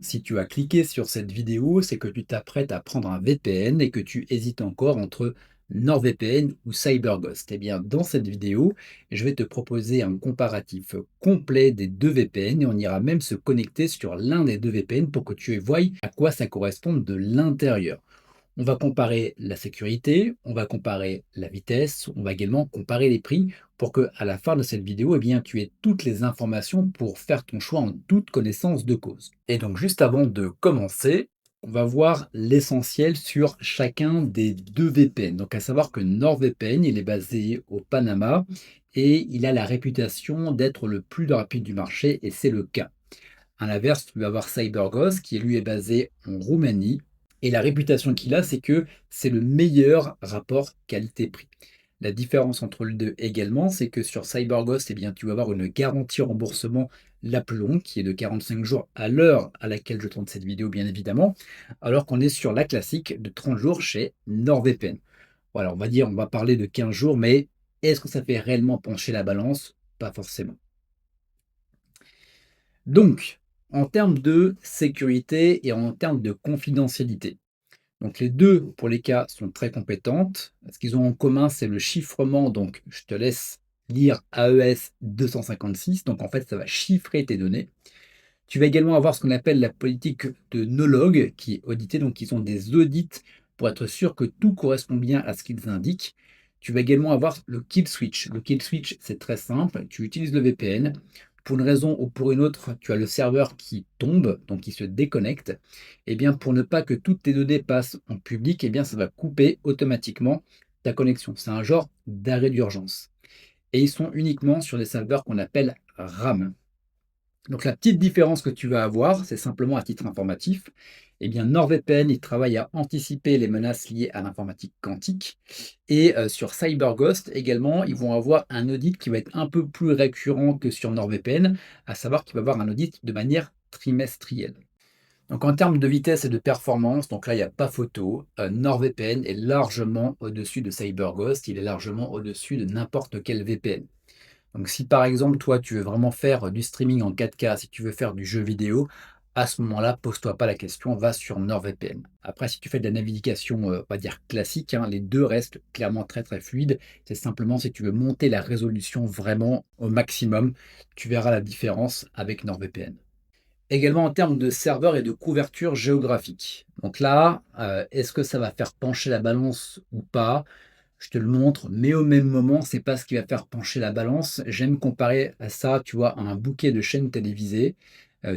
Si tu as cliqué sur cette vidéo, c'est que tu t'apprêtes à prendre un VPN et que tu hésites encore entre NordVPN ou CyberGhost. Eh bien, dans cette vidéo, je vais te proposer un comparatif complet des deux VPN et on ira même se connecter sur l'un des deux VPN pour que tu voies à quoi ça correspond de l'intérieur. On va comparer la sécurité, on va comparer la vitesse, on va également comparer les prix pour que, à la fin de cette vidéo, eh bien, tu aies toutes les informations pour faire ton choix en toute connaissance de cause. Et donc, juste avant de commencer, on va voir l'essentiel sur chacun des deux VPN. Donc, à savoir que NordVPN, il est basé au Panama et il a la réputation d'être le plus rapide du marché et c'est le cas. À l'inverse, tu vas avoir CyberGhost qui lui est basé en Roumanie. Et la réputation qu'il a, c'est que c'est le meilleur rapport qualité-prix. La différence entre les deux également, c'est que sur CyberGhost, eh bien, tu vas avoir une garantie remboursement la plus longue, qui est de 45 jours à l'heure à laquelle je tourne cette vidéo, bien évidemment, alors qu'on est sur la classique de 30 jours chez NordVPN. Voilà, on va dire, on va parler de 15 jours, mais est-ce que ça fait réellement pencher la balance? Pas forcément. Donc, en termes de sécurité et en termes de confidentialité, donc les deux, pour les cas, sont très compétentes. Ce qu'ils ont en commun, c'est le chiffrement. Donc, je te laisse lire AES 256. Donc, en fait, ça va chiffrer tes données. Tu vas également avoir ce qu'on appelle la politique de no-log qui est auditée. Donc, ils ont des audits pour être sûr que tout correspond bien à ce qu'ils indiquent. Tu vas également avoir le kill switch. Le kill switch, c'est très simple. Tu utilises le VPN. Pour une raison ou pour une autre, tu as le serveur qui tombe, donc qui se déconnecte. Et bien, pour ne pas que toutes tes données passent en public, eh bien, ça va couper automatiquement ta connexion. C'est un genre d'arrêt d'urgence. Et ils sont uniquement sur des serveurs qu'on appelle RAM. Donc la petite différence que tu vas avoir, c'est simplement à titre informatif, eh bien NordVPN, il travaille à anticiper les menaces liées à l'informatique quantique. Et sur CyberGhost également, ils vont avoir un audit qui va être un peu plus récurrent que sur NordVPN, à savoir qu'il va avoir un audit de manière trimestrielle. Donc en termes de vitesse et de performance, donc là il n'y a pas photo, NordVPN est largement au-dessus de CyberGhost, il est largement au-dessus de n'importe quel VPN. Donc si par exemple, toi, tu veux vraiment faire du streaming en 4K, si tu veux faire du jeu vidéo, à ce moment-là, pose-toi pas la question, va sur NordVPN. Après, si tu fais de la navigation, on va dire classique, hein, les deux restent clairement très très fluides. C'est simplement si tu veux monter la résolution vraiment au maximum, tu verras la différence avec NordVPN. Également en termes de serveurs et de couverture géographique. Donc là, est-ce que ça va faire pencher la balance ou pas? Je te le montre, mais au même moment, c'est pas ce qui va faire pencher la balance. J'aime comparer à ça, tu vois, à un bouquet de chaînes télévisées.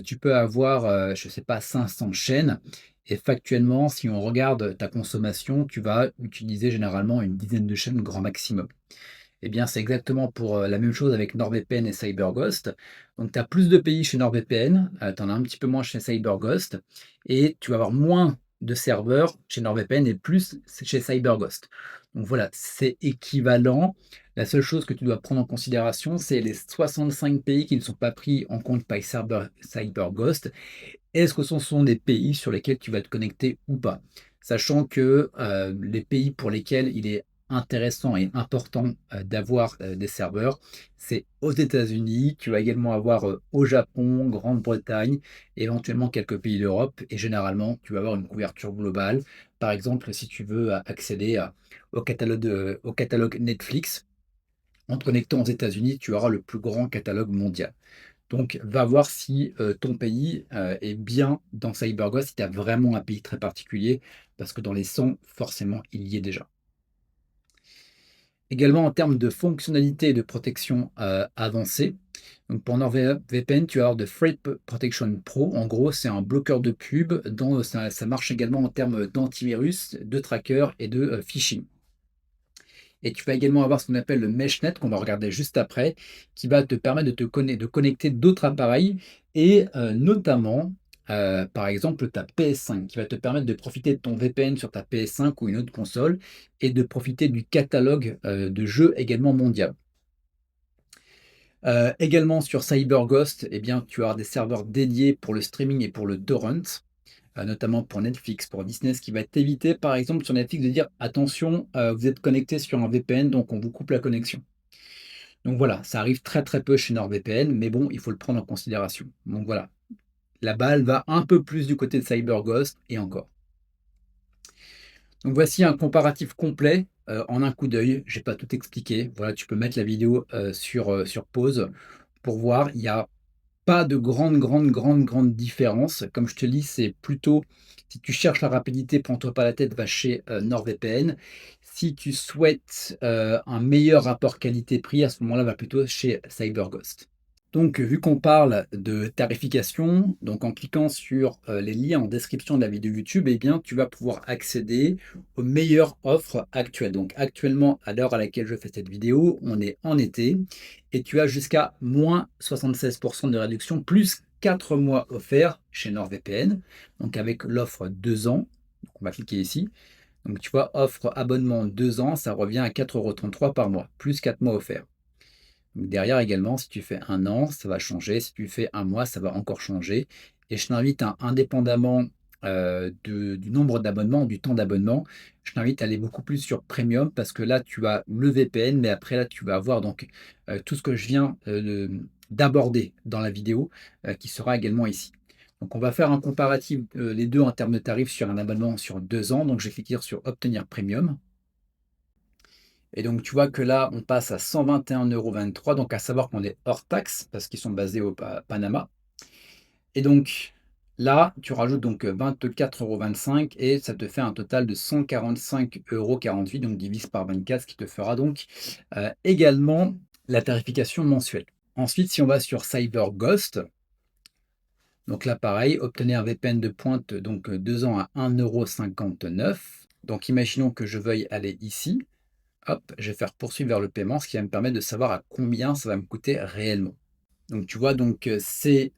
Tu peux avoir, je sais pas, 500 chaînes et factuellement, si on regarde ta consommation, tu vas utiliser généralement une dizaine de chaînes grand maximum. Eh bien, c'est exactement pour, la même chose avec NordVPN et CyberGhost. Donc tu as plus de pays chez NordVPN, tu en as un petit peu moins chez CyberGhost et tu vas avoir moins de serveurs chez NordVPN et plus chez CyberGhost. Donc voilà, c'est équivalent. La seule chose que tu dois prendre en considération, c'est les 65 pays qui ne sont pas pris en compte par CyberGhost. Est-ce que ce sont des pays sur lesquels tu vas te connecter ou pas? Sachant que les pays pour lesquels il est intéressant et important d'avoir des serveurs, c'est aux États-Unis, tu vas également avoir au Japon, Grande-Bretagne, éventuellement quelques pays d'Europe, et généralement, tu vas avoir une couverture globale. Par exemple, si tu veux accéder au catalogue Netflix, en te connectant aux États-Unis, tu auras le plus grand catalogue mondial. Donc, va voir si ton pays est bien dans CyberGhost, si tu as vraiment un pays très particulier, parce que dans les 100, forcément, il y est déjà. Également, en termes de fonctionnalité et de protection avancée, donc pour NordVPN, tu vas avoir de Threat Protection Pro. En gros, c'est un bloqueur de pub dont ça marche également en termes d'antivirus, de tracker et de phishing. Et tu vas également avoir ce qu'on appelle le MeshNet, qu'on va regarder juste après, qui va te permettre de connecter d'autres appareils et notamment, par exemple, ta PS5, qui va te permettre de profiter de ton VPN sur ta PS5 ou une autre console et de profiter du catalogue de jeux également mondial. Également sur CyberGhost, eh bien, tu auras des serveurs dédiés pour le streaming et pour le torrent, notamment pour Netflix, pour Disney, ce qui va t'éviter, par exemple, sur Netflix, de dire attention, vous êtes connecté sur un VPN, donc on vous coupe la connexion. Donc voilà, ça arrive très très peu chez NordVPN, mais bon, il faut le prendre en considération. Donc voilà, la balle va un peu plus du côté de CyberGhost et encore. Donc voici un comparatif complet, en un coup d'œil. J'ai pas tout expliqué. Voilà, tu peux mettre la vidéo, sur pause pour voir. Il y a pas de grande différence. Comme je te dis, c'est plutôt si tu cherches la rapidité, prends-toi pas la tête, va chez, NordVPN. Si tu souhaites, un meilleur rapport qualité-prix, à ce moment-là, va plutôt chez CyberGhost. Donc, vu qu'on parle de tarification, donc en cliquant sur les liens en description de la vidéo YouTube, eh bien, tu vas pouvoir accéder aux meilleures offres actuelles. Donc, actuellement, à l'heure à laquelle je fais cette vidéo, on est en été et tu as jusqu'à moins 76% de réduction, plus 4 mois offerts chez NordVPN. Donc, avec l'offre 2 ans, donc on va cliquer ici. Donc, tu vois, offre abonnement 2 ans, ça revient à 4,33 € par mois, plus 4 mois offerts. Donc derrière également, si tu fais un an, ça va changer. Si tu fais un mois, ça va encore changer. Et je t'invite à, indépendamment du nombre d'abonnements, du temps d'abonnement, je t'invite à aller beaucoup plus sur Premium parce que là, tu as le VPN, mais après, là, tu vas avoir donc tout ce que je viens d'aborder dans la vidéo qui sera également ici. Donc, on va faire un comparatif les deux en termes de tarifs sur un abonnement sur 2 ans. Donc, je vais cliquer sur Obtenir Premium. Et donc, tu vois que là, on passe à 121,23 €, donc à savoir qu'on est hors taxe parce qu'ils sont basés au Panama. Et donc là, tu rajoutes donc 24,25 € et ça te fait un total de 145,48 €, donc divise par 24, ce qui te fera donc également la tarification mensuelle. Ensuite, si on va sur CyberGhost, donc là, pareil, obtenir un VPN de pointe, donc 2 ans à 1,59 €. Donc, imaginons que je veuille aller ici. Hop, je vais faire poursuivre vers le paiement, ce qui va me permettre de savoir à combien ça va me coûter réellement. Donc tu vois, donc c'est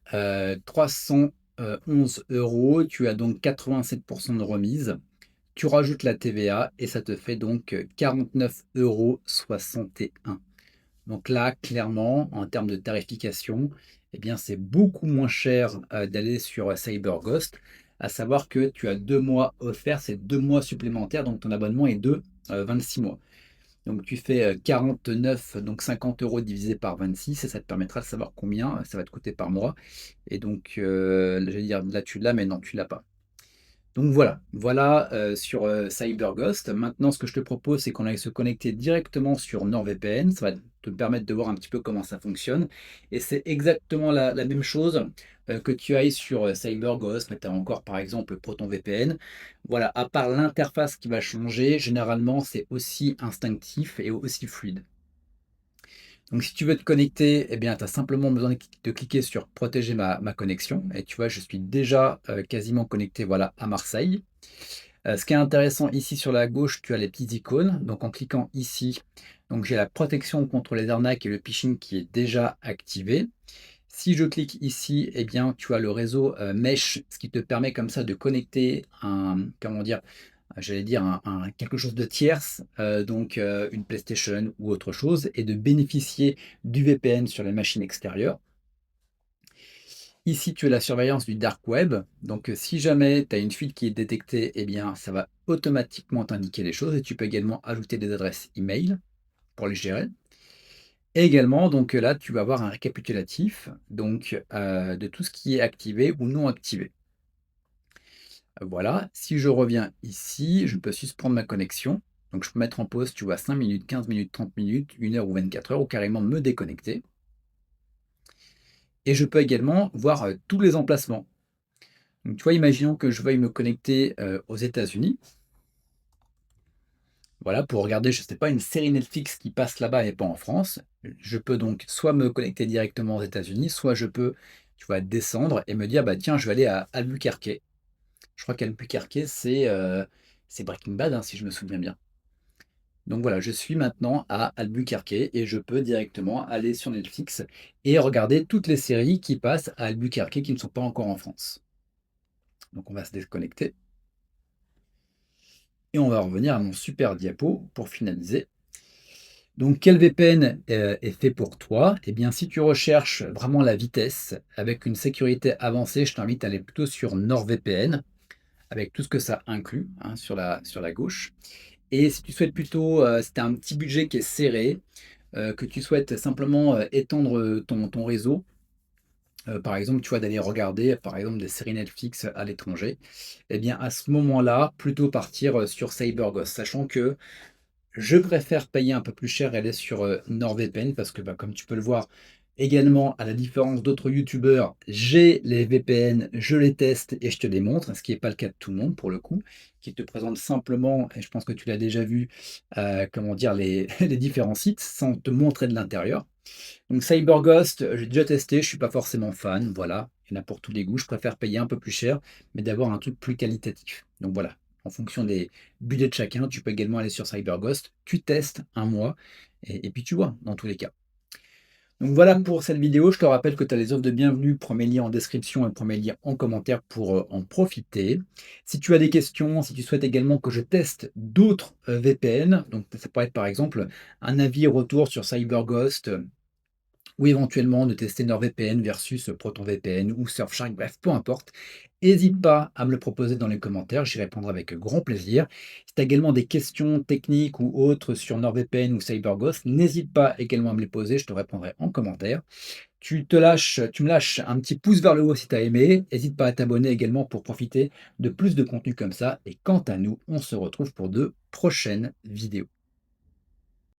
311 €. Tu as donc 87% de remise. Tu rajoutes la TVA et ça te fait donc 49,61 €. Donc là, clairement, en termes de tarification, eh bien, c'est beaucoup moins cher d'aller sur CyberGhost. À savoir que tu as 2 mois offerts, c'est 2 mois supplémentaires, donc ton abonnement est de 26 mois. Donc tu fais 49, donc 50 € divisé par 26 et ça te permettra de savoir combien ça va te coûter par mois. Et donc, j'allais dire là tu l'as, mais non, tu l'as pas. Donc voilà, sur, CyberGhost. Maintenant, ce que je te propose, c'est qu'on aille se connecter directement sur NordVPN. Ça va te permettre de voir un petit peu comment ça fonctionne et c'est exactement la même chose, que tu ailles sur, CyberGhost, mais tu as encore, par exemple, ProtonVPN. Voilà, à part l'interface qui va changer, généralement, c'est aussi instinctif et aussi fluide. Donc si tu veux te connecter, eh bien, tu as simplement besoin de cliquer sur «Protéger ma connexion» et tu vois, je suis déjà, quasiment connecté, voilà, à Marseille. Ce qui est intéressant ici sur la gauche, tu as les petites icônes. Donc en cliquant ici, donc j'ai la protection contre les arnaques et le phishing qui est déjà activé. Si je clique ici, eh bien, tu as le réseau Mesh, ce qui te permet comme ça de connecter un, comment dire, j'allais dire quelque chose de tierce, donc une PlayStation ou autre chose, et de bénéficier du VPN sur les machines extérieures. Ici, tu as la surveillance du dark web. Donc, si jamais tu as une fuite qui est détectée, eh bien, ça va automatiquement t'indiquer les choses et tu peux également ajouter des adresses email pour les gérer. Et également, donc là, tu vas avoir un récapitulatif donc, de tout ce qui est activé ou non activé. Voilà, si je reviens ici, je peux suspendre ma connexion. Donc, je peux mettre en pause, tu vois, 5 minutes, 15 minutes, 30 minutes, 1 heure ou 24 heures, ou carrément me déconnecter. Et je peux également voir tous les emplacements. Donc, tu vois, imaginons que je veuille me connecter aux États-Unis. Voilà, pour regarder, je ne sais pas, une série Netflix qui passe là-bas et pas en France. Je peux donc soit me connecter directement aux États-Unis, soit je peux, tu vois, descendre et me dire, bah tiens, je vais aller à Albuquerque. Je crois qu'Albuquerque, c'est Breaking Bad, hein, si je me souviens bien. Donc voilà, je suis maintenant à Albuquerque et je peux directement aller sur Netflix et regarder toutes les séries qui passent à Albuquerque qui ne sont pas encore en France. Donc on va se déconnecter. Et on va revenir à mon super diapo pour finaliser. Donc quel VPN est fait pour toi? Eh bien, si tu recherches vraiment la vitesse avec une sécurité avancée, je t'invite à aller plutôt sur NordVPN avec tout ce que ça inclut, hein, sur la gauche. Et si tu souhaites plutôt, si tu as un petit budget qui est serré, que tu souhaites simplement étendre ton réseau, par exemple, tu vois, d'aller regarder, par exemple, des séries Netflix à l'étranger, eh bien, à ce moment-là, plutôt partir, sur CyberGhost. Sachant que je préfère payer un peu plus cher et aller sur, NordVPN parce que, bah, comme tu peux le voir également, à la différence d'autres youtubeurs, j'ai les VPN, je les teste et je te les montre, ce qui est pas le cas de tout le monde pour le coup, qui te présente simplement et je pense que tu l'as déjà vu, comment dire? Les les différents sites sans te montrer de l'intérieur. Donc CyberGhost, j'ai déjà testé, je suis pas forcément fan, voilà. Il y en a pour tous les goûts. Je préfère payer un peu plus cher, mais d'avoir un truc plus qualitatif. Donc voilà, en fonction des budgets de chacun, tu peux également aller sur CyberGhost, tu testes un mois et puis tu vois, dans tous les cas. Donc voilà pour cette vidéo. Je te rappelle que tu as les offres de bienvenue, premier lien en description et premier lien en commentaire pour en profiter. Si tu as des questions, si tu souhaites également que je teste d'autres VPN, donc ça pourrait être par exemple un avis retour sur CyberGhost, ou éventuellement de tester NordVPN versus ProtonVPN ou Surfshark, bref, peu importe. N'hésite pas à me le proposer dans les commentaires, j'y répondrai avec grand plaisir. Si tu as également des questions techniques ou autres sur NordVPN ou CyberGhost, n'hésite pas également à me les poser, je te répondrai en commentaire. Tu me lâches un petit pouce vers le haut si tu as aimé. N'hésite pas à t'abonner également pour profiter de plus de contenu comme ça. Et quant à nous, on se retrouve pour de prochaines vidéos.